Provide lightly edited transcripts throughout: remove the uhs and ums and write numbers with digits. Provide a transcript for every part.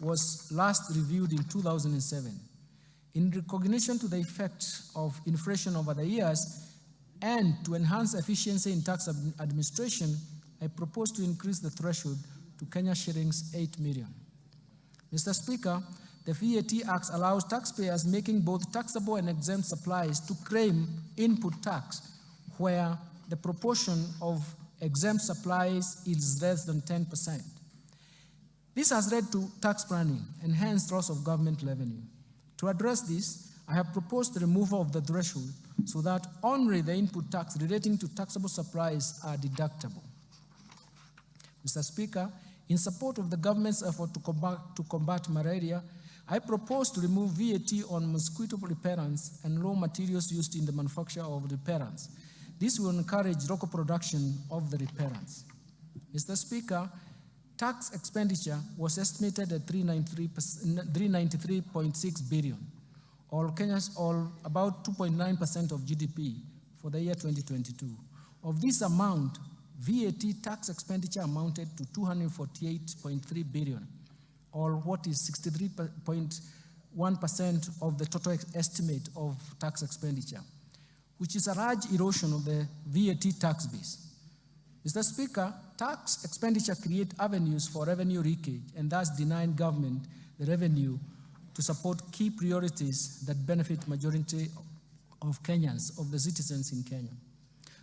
was last reviewed in 2007. In recognition to the effect of inflation over the years and to enhance efficiency in tax administration, I propose to increase the threshold to Kenya shillings 8 million. Mr. Speaker, the VAT Act allows taxpayers making both taxable and exempt supplies to claim input tax where the proportion of exempt supplies is less than 10%. This has led to tax planning and hence loss of government revenue. To address this, I have proposed the removal of the threshold so that only the input tax relating to taxable supplies are deductible. Mr. Speaker, in support of the government's effort to combat malaria, I propose to remove VAT on mosquito repellents and raw materials used in the manufacture of repellents. This will encourage local production of the repellents. Mr. Speaker, tax expenditure was estimated at 393.6 billion, or about 2.9% of GDP for the year 2022. Of this amount, VAT tax expenditure amounted to 248.3 billion, or what is 63.1% of the total estimate of tax expenditure, which is a large erosion of the VAT tax base. Mr. Speaker, tax expenditure creates avenues for revenue leakage and thus denying government the revenue to support key priorities that benefit majority of Kenyans, of the citizens in Kenya.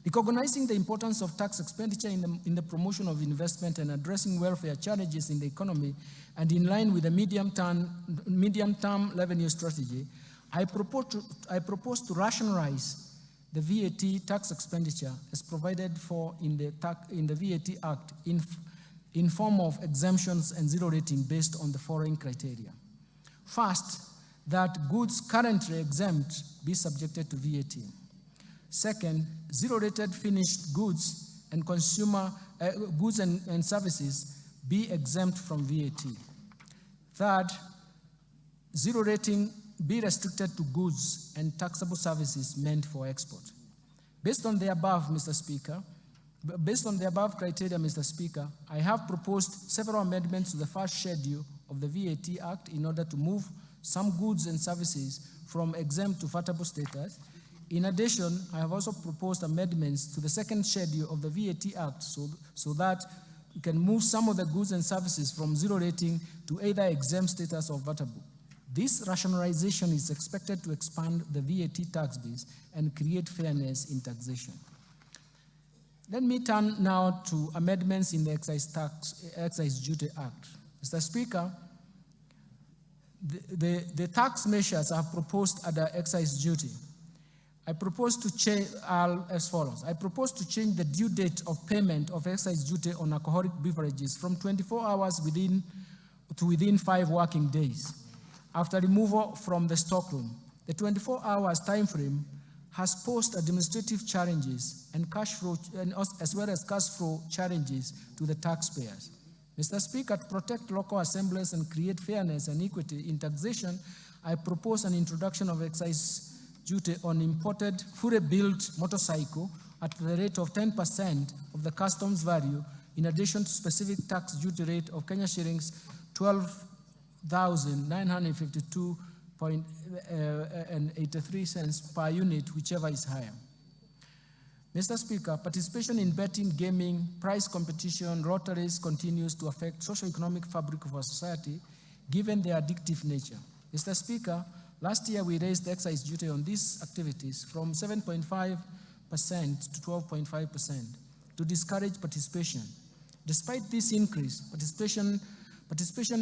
Recognizing the importance of tax expenditure in the promotion of investment and addressing welfare challenges in the economy, and in line with the medium-term revenue strategy, I propose to rationalize the VAT tax expenditure as provided for in the VAT Act in form of exemptions and zero rating based on the following criteria. First, that goods currently exempt be subjected to VAT. Second, zero-rated finished goods and consumer goods and services be exempt from VAT. Third, zero rating be restricted to goods and taxable services meant for export. Based on the above, Mr. Speaker, based on the above criteria, Mr. Speaker, I have proposed several amendments to the first schedule of the VAT Act in order to move some goods and services from exempt to vatable status. In addition, I have also proposed amendments to the second schedule of the VAT Act so that we can move some of the goods and services from zero rating to either exempt status or vatable. This rationalization is expected to expand the VAT tax base and create fairness in taxation. Let me turn now to amendments in the Excise Duty Act. Mr. Speaker, the tax measures I have proposed under excise duty, I propose to change as follows. I propose to change the due date of payment of excise duty on alcoholic beverages from 24 hours to within 5 working days after removal from the stockroom. The 24 hours time frame has posed administrative challenges and cash flow, as well as cash flow challenges to the taxpayers. Mr. Speaker, to protect local assemblies and create fairness and equity in taxation, I propose an introduction of excise duty on imported, fully built motorcycle at the rate of 10% of the customs value, in addition to specific tax duty rate of Kenya shillings 12,952.83 cents per unit, whichever is higher. Mr. Speaker, participation in betting, gaming, prize competition, lotteries continues to affect socio-economic fabric of our society, given their addictive nature. Mr. Speaker, last year we raised the excise duty on these activities from 7.5% to 12.5% to discourage participation. Despite this increase, participation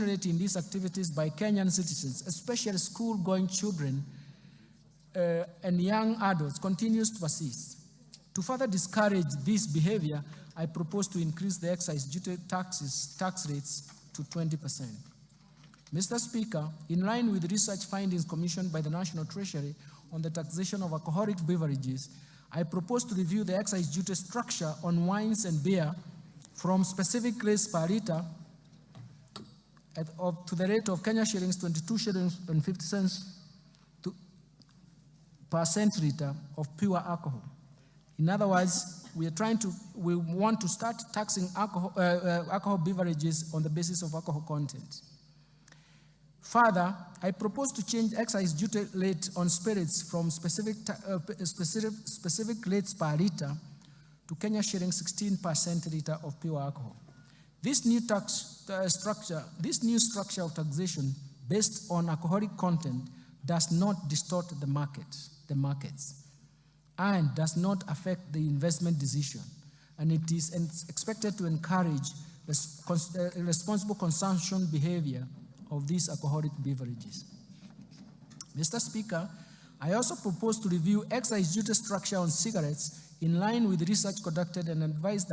rate in these activities by Kenyan citizens, especially school-going children and young adults, continues to persist. To further discourage this behavior, I propose to increase the excise duty tax rates to 20%. Mr. Speaker, in line with research findings commissioned by the National Treasury on the taxation of alcoholic beverages, I propose to review the excise duty structure on wines and beer from specific rates per liter to the rate of Kenya shillings 22 shillings and 50 cents per centiliter of pure alcohol. In other words, we want to start taxing alcohol beverages on the basis of alcohol content. Further, I propose to change excise duty rate on spirits from specific rates per litre to Kenya shilling 16 per liter of pure alcohol. This new structure of taxation based on alcoholic content does not distort the markets, and does not affect the investment decision, and it is expected to encourage responsible consumption behavior of these alcoholic beverages. Mr. Speaker, I also propose to review excise duty structure on cigarettes in line with research conducted and advice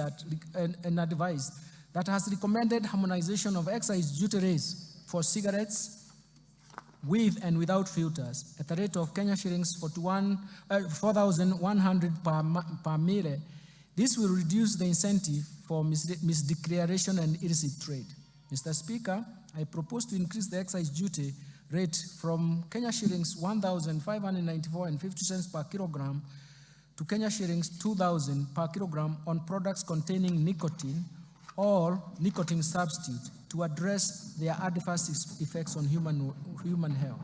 that has recommended harmonization of excise duty rates for cigarettes with and without filters at the rate of Kenya shillings 4,100 per mille. This will reduce the incentive for misdeclaration and illicit trade. Mr. Speaker, I propose to increase the excise duty rate from Kenya shillings 1,594.50 cents per kilogram to Kenya shillings 2,000 per kilogram on products containing nicotine or nicotine substitute to address their adverse effects on human health.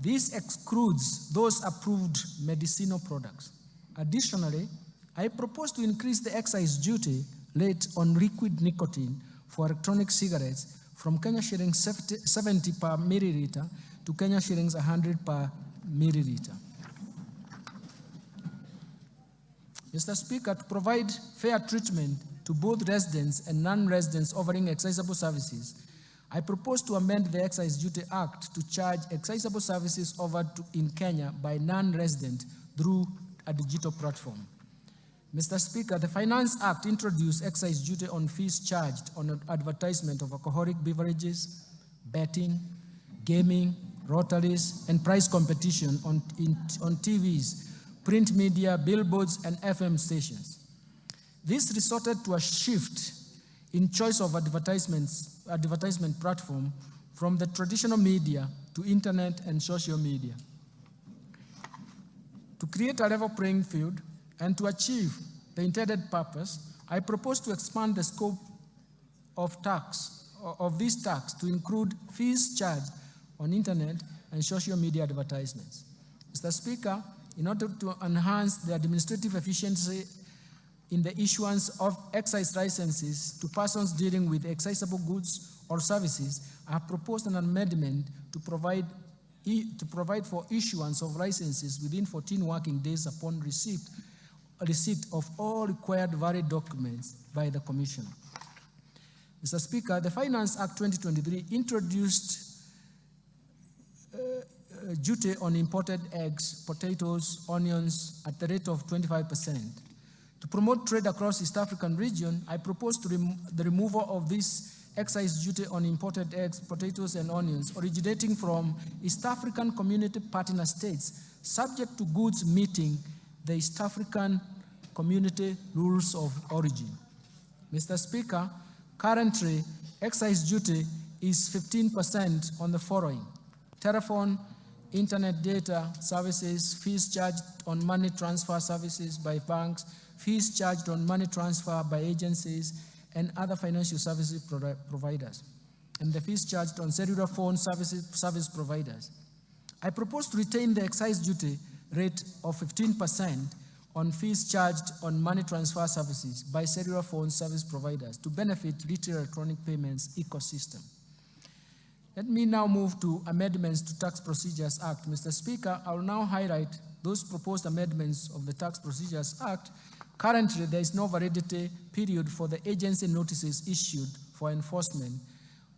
This excludes those approved medicinal products. Additionally, I propose to increase the excise duty rate on liquid nicotine for electronic cigarettes from Kenya shillings 70 per milliliter to Kenya shillings 100 per milliliter. Mr. Speaker, to provide fair treatment to both residents and non-residents offering excisable services, I propose to amend the Excise Duty Act to charge excisable services offered in Kenya by non-resident through a digital platform. Mr. Speaker, the Finance Act introduced excise duty on fees charged on advertisement of alcoholic beverages, betting, gaming, lotteries, and prize competition on TVs, print media, billboards, and FM stations. This resulted to a shift in choice of advertisement platform from the traditional media to internet and social media. To create a level playing field and to achieve the intended purpose, I propose to expand the scope of this tax to include fees charged on internet and social media advertisements. Mr. Speaker, in order to enhance the administrative efficiency in the issuance of excise licenses to persons dealing with excisable goods or services, I have proposed an amendment to provide for issuance of licenses within 14 working days upon receipt of all required valid documents by the Commissioner. Mr. Speaker, the Finance Act 2023 introduced duty on imported eggs, potatoes, onions at the rate of 25%. To promote trade across East African region, I propose the removal of this excise duty on imported eggs, potatoes, and onions originating from East African Community Partner States, subject to goods meeting the East African Community Rules of Origin. Mr. Speaker, currently, excise duty is 15% on the following: telephone, internet data services, fees charged on money transfer services by banks, fees charged on money transfer by agencies and other financial services providers, and the fees charged on cellular phone service providers. I propose to retain the excise duty rate of 15% on fees charged on money transfer services by cellular phone service providers to benefit retail electronic payments ecosystem. Let me now move to amendments to Tax Procedures Act. Mr. Speaker, I will now highlight those proposed amendments of the Tax Procedures Act. Currently, there is no validity period for the agency notices issued for enforcement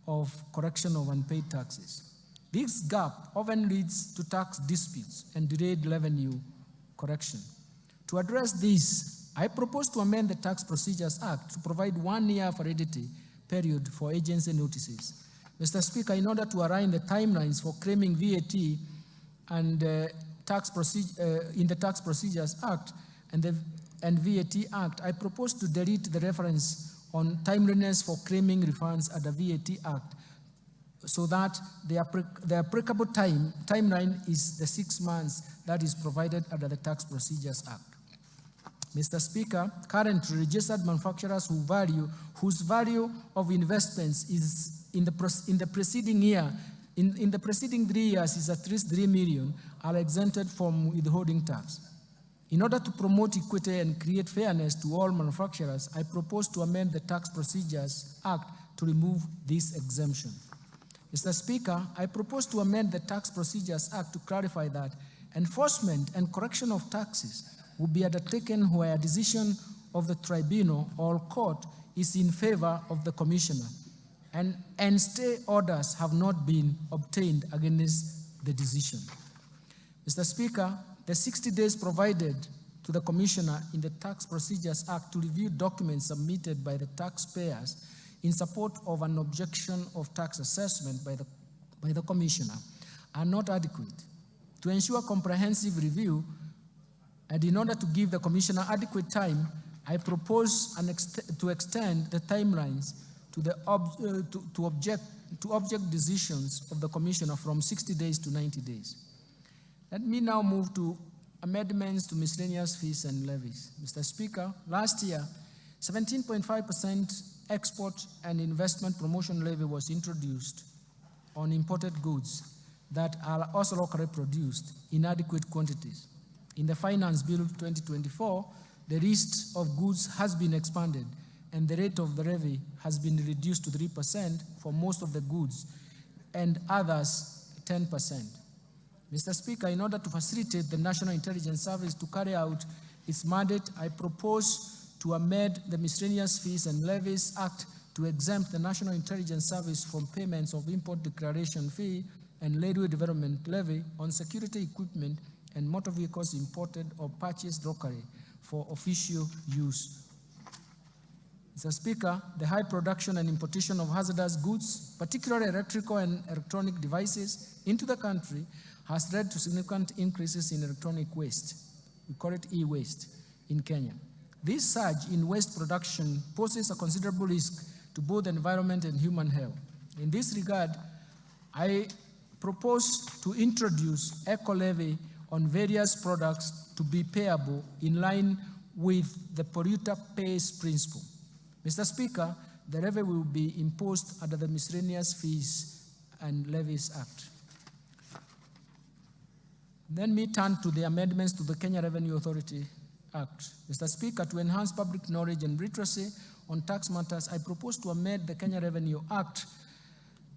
of correction of unpaid taxes. This gap often leads to tax disputes and delayed revenue correction. To address this, I propose to amend the Tax Procedures Act to provide 1 year validity period for agency notices. Mr. Speaker, in order to align the timelines for claiming VAT and in the Tax Procedures Act and VAT Act, I propose to delete the reference on timeliness for claiming refunds at the VAT Act, so that the applicable timeline is the 6 months that is provided under the Tax Procedures Act. Mr. Speaker, currently registered manufacturers whose value of investments is in the preceding year in the preceding 3 years is at least 3 million are exempted from withholding tax. In order to promote equity and create fairness to all manufacturers, I propose to amend the Tax Procedures Act to remove this exemption. Mr. Speaker, I propose to amend the Tax Procedures Act to clarify that enforcement and correction of taxes will be undertaken where a decision of the tribunal or court is in favor of the commissioner, and stay orders have not been obtained against the decision. Mr. Speaker, the 60 days provided to the commissioner in the Tax Procedures Act to review documents submitted by the taxpayers in support of an objection of tax assessment by the commissioner are not adequate. To ensure comprehensive review, and in order to give the commissioner adequate time, I propose to extend the timelines to object decisions of the commissioner from 60 days to 90 days. Let me now move to amendments to miscellaneous fees and levies. Mr. Speaker, last year, 17.5% export and investment promotion levy was introduced on imported goods that are also locally produced in adequate quantities. In the Finance Bill 2024, the list of goods has been expanded and the rate of the levy has been reduced to 3% for most of the goods and others 10%. Mr. Speaker, in order to facilitate the National Intelligence Service to carry out its mandate, I propose to amend the Miscellaneous Fees and Levies Act to exempt the National Intelligence Service from payments of import declaration fee and railway development levy on security equipment and motor vehicles imported or purchased locally for official use. Mr. Speaker, the high production and importation of hazardous goods, particularly electrical and electronic devices, into the country has led to significant increases in electronic waste. We call it e-waste in Kenya. This surge in waste production poses a considerable risk to both the environment and human health. In this regard, I propose to introduce eco-levy on various products to be payable in line with the polluter pays principle. Mr. Speaker, the levy will be imposed under the Miscellaneous Fees and Levies Act. Then me turn to the amendments to the Kenya Revenue Authority Act. Mr. Speaker, to enhance public knowledge and literacy on tax matters, I propose to amend the Kenya Revenue Act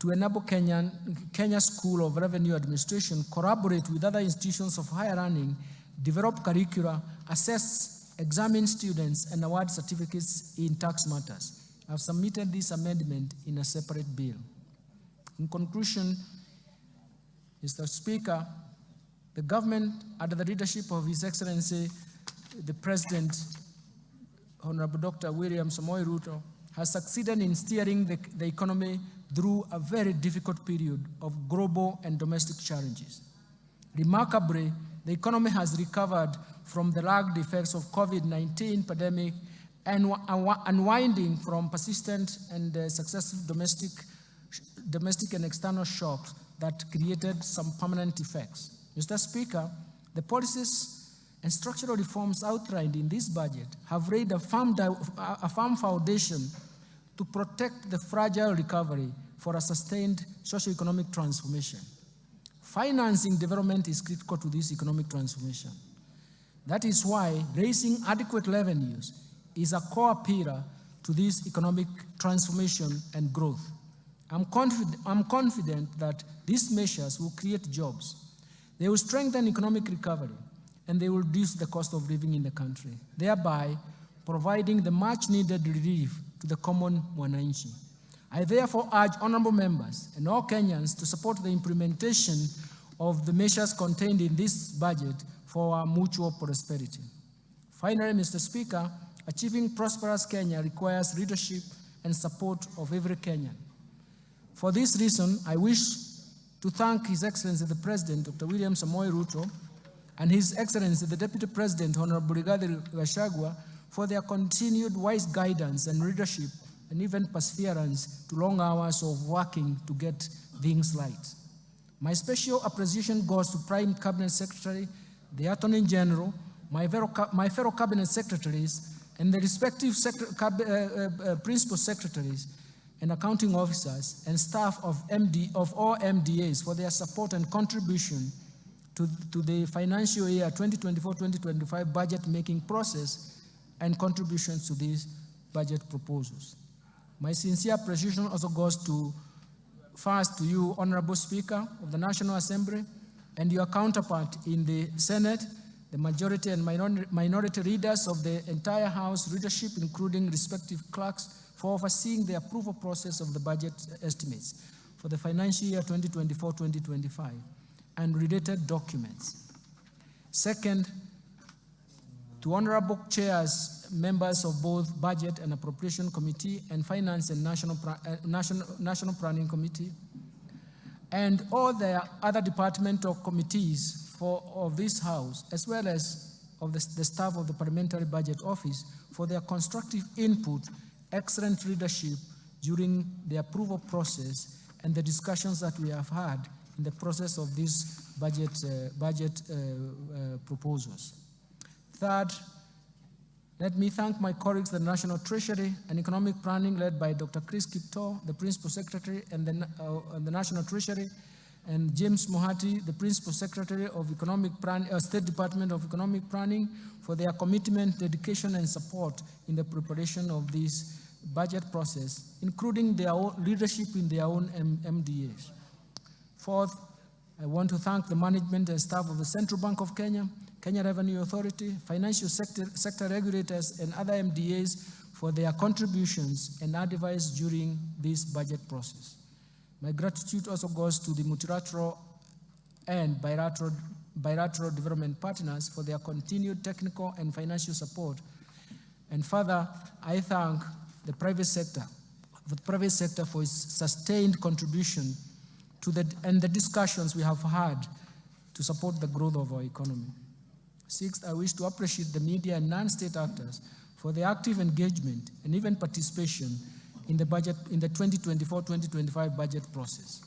to enable Kenya School of Revenue Administration collaborate with other institutions of higher learning, develop curricula, assess, examine students, and award certificates in tax matters. I've submitted this amendment in a separate bill. In conclusion, Mr. Speaker, the government, under the leadership of His Excellency, the President, Honorable Dr. William Samoei Ruto, has succeeded in steering the economy through a very difficult period of global and domestic challenges. Remarkably, the economy has recovered from the lagged effects of COVID-19 pandemic and unwinding from persistent and successive domestic and external shocks that created some permanent effects. Mr. Speaker, the policies and structural reforms outlined in this budget have laid a firm foundation to protect the fragile recovery for a sustained socio-economic transformation. Financing development is critical to this economic transformation. That is why raising adequate revenues is a core pillar to this economic transformation and growth. I'm confident that these measures will create jobs. They will strengthen economic recovery, and they will reduce the cost of living in the country, thereby providing the much-needed relief to the common mwananchi. I therefore urge honorable members and all Kenyans to support the implementation of the measures contained in this budget for our mutual prosperity. Finally, Mr. Speaker, achieving prosperous Kenya requires leadership and support of every Kenyan. For this reason, I wish to thank His Excellency the President, Dr. William Samoei Ruto, and His Excellency the Deputy President, Honorable Rigathi Gachagua, for their continued wise guidance and leadership and even perseverance to long hours of working to get things right. My special appreciation goes to Prime Cabinet Secretary, the Attorney General, my fellow Cabinet Secretaries, and the respective Principal Secretaries, and accounting officers and staff of all MDAs for their support and contribution to the financial year 2024-2025 budget making process and contributions to these budget proposals. My sincere appreciation also goes first to you, Honorable Speaker of the National Assembly, and your counterpart in the Senate, the majority and minority leaders of the entire House leadership, including respective clerks, for overseeing the approval process of the budget estimates for the financial year 2024-2025 and related documents. Second, to honorable chairs, members of both Budget and Appropriation Committee and Finance and National Planning Committee, and all the other departmental committees of this House, as well as of the staff of the Parliamentary Budget Office, for their constructive input, excellent leadership during the approval process and the discussions that we have had in the process of these budget proposals. Third, let me thank my colleagues at the National Treasury and Economic Planning, led by Dr. Chris Kipto, the Principal Secretary and the National Treasury, and James Mohati, the Principal Secretary of State Department of Economic Planning, for their commitment, dedication, and support in the preparation of this budget process, including their own leadership in their own MDAs. Fourth, I want to thank the management and staff of the Central Bank of Kenya, Kenya Revenue Authority, financial sector regulators, and other MDAs for their contributions and advice during this budget process. My gratitude also goes to the multilateral and bilateral development partners for their continued technical and financial support. And further, I thank the private sector for its sustained contribution to the discussions we have had to support the growth of our economy. Sixth, I wish to appreciate the media and non-state actors for their active engagement and even participation in the 2024-2025 budget process.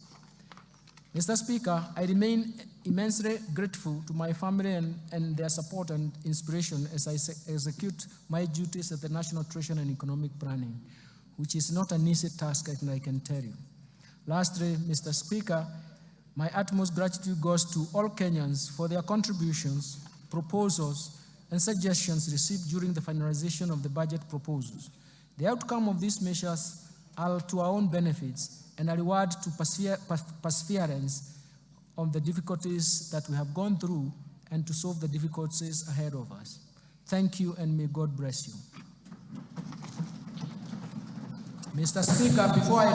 Mr. Speaker, I remain immensely grateful to my family and their support and inspiration as I execute my duties at the National Treasury and Economic Planning, which is not an easy task, I can tell you. Lastly, Mr. Speaker, my utmost gratitude goes to all Kenyans for their contributions, proposals, and suggestions received during the finalization of the budget proposals. The outcome of these measures are to our own benefits and a reward to perseverance on the difficulties that we have gone through and to solve the difficulties ahead of us. Thank you, and may God bless you. Mr. Speaker, before I